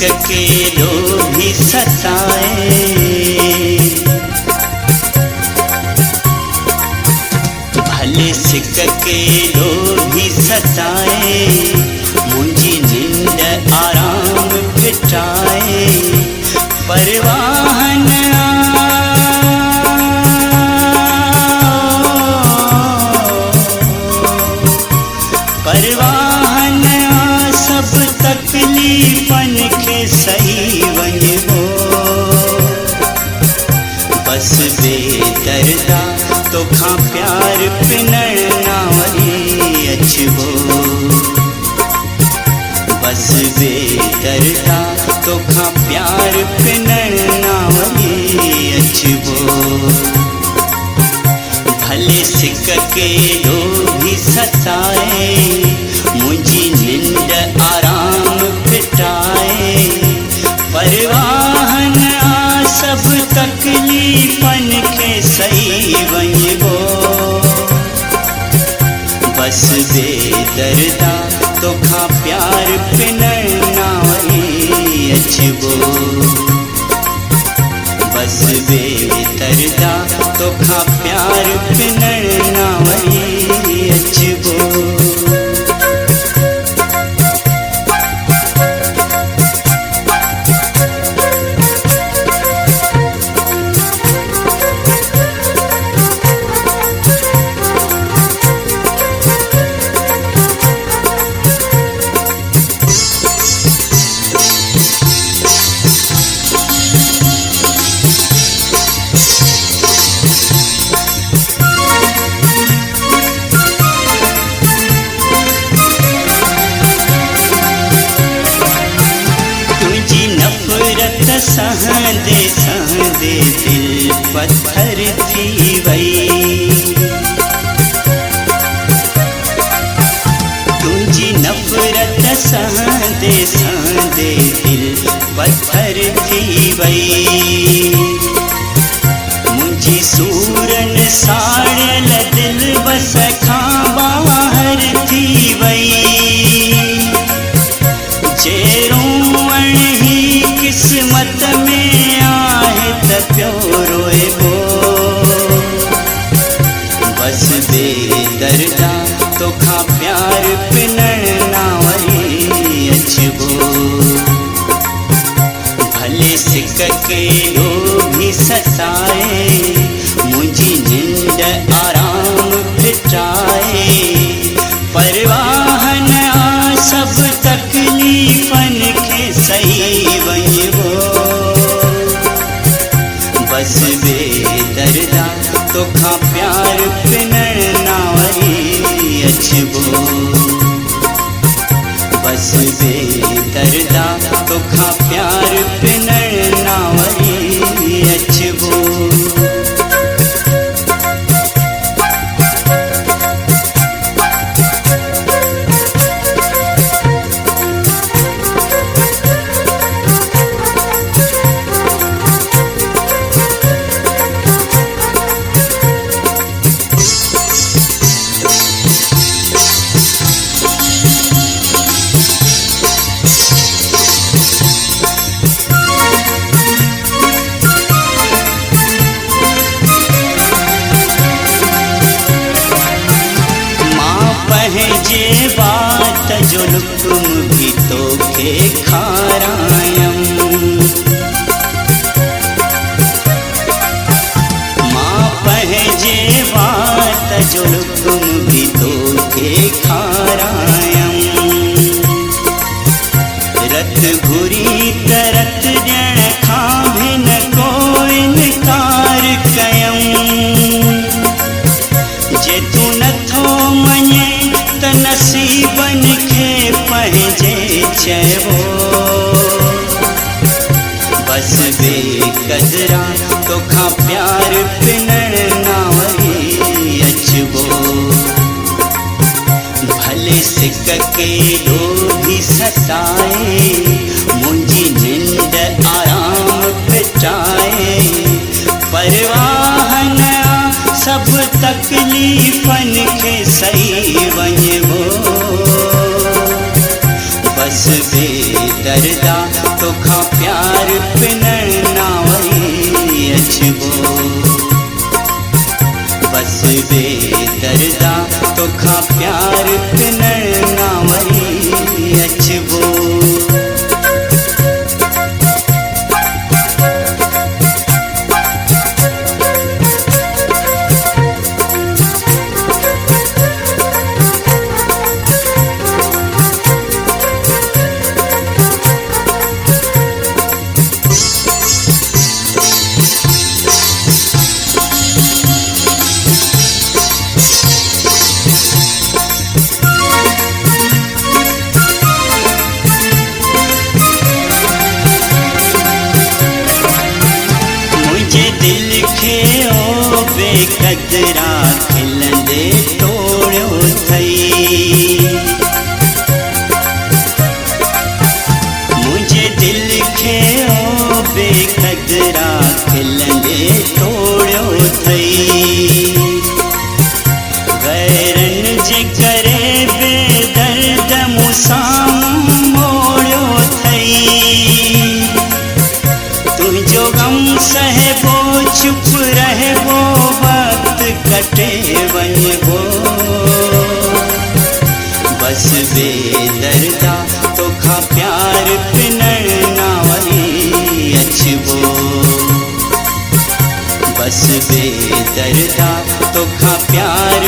के लोभी सताए, भले सिक के लोभी सताए, मुंहिंजी नींद आराम फिटाए। परवाह न परवाह न सब तकलीफ़न खे सही वञिबो, बस बेदर्दा तोखां प्यार पिनण ना वरी अचबो, बस बेदर्दा तोखां प्यार पिनण ना वरी अचबो। भले सिक के लोभी सताए, मुंहिंजी नींद आराम फिटाए। परवाह न सब तकलीफ़न खे सही वञिबो, बस बेदर्दा तोखां प्यार पिनण ना वरी अचबो, बस बेदर्दा तोखां प्यार पिनण ना वरी अचबो। सहंदे सहंदे दिल पत्थर थी वई, तुझी नफरत सहंदे सहंदे दिल पत्थर थी वई। मुंहिंजी सूरन साड़ियल दिल बस खां बाहर थी वई, जेरूं ही किस्मत में आहे त पियो रोइबो, बस बेदर्दा तोखां प्यार पिनण ना वरी अचबो। भले सिक के लोभी सताए, मुंहिंजी नींद आराम फिटाए। परवाह न सब तकलीफ़न खे सही वञिबो, बस बेदर्दा तोखां प्यार पिनण ना वरी अचबो, बस बेदर्दा तोखां प्यार पिनण ना वरी अचबो। जे बात जो लुकुम भी तोखे खारायम, मां पंहिंजे बात जो लुकुम भी तोखे खारायम। रत घुरी त रत ॾियण खां भी न को इनकार कयम, जे तूं नथो मञे त नसीबन खे पंहिंजे चइबो, बस बेक़दरा तोखां प्यार पिनण ना वरी अचबो। भले सिक के लोभी सताए, मुंहिंजी नींद आराम फिटाए। परवाह न सब तकलीफ़न खे सही वञिबो, बस बेदर्दा तो प्यार पिनण ना वही अचबो। बस बेदर्दा तोखा प्यार पिनण ना वही अचबो। दिल खे ओ बेकदरा खिलंदे तोड़ियो थई। मुझे दिल खे ओ बेकदरा खिलंदे तोड़ियो थई। गैरन जे करे बेदर्द मूंसां मोड़ियो थई। तुझो गम सहबो चुप रहबो वक्त कटे वञबो। बस बेदर्दा तोखा प्यार पिनण ना वही अचबो। बस बेदर्दा तोखा प्यार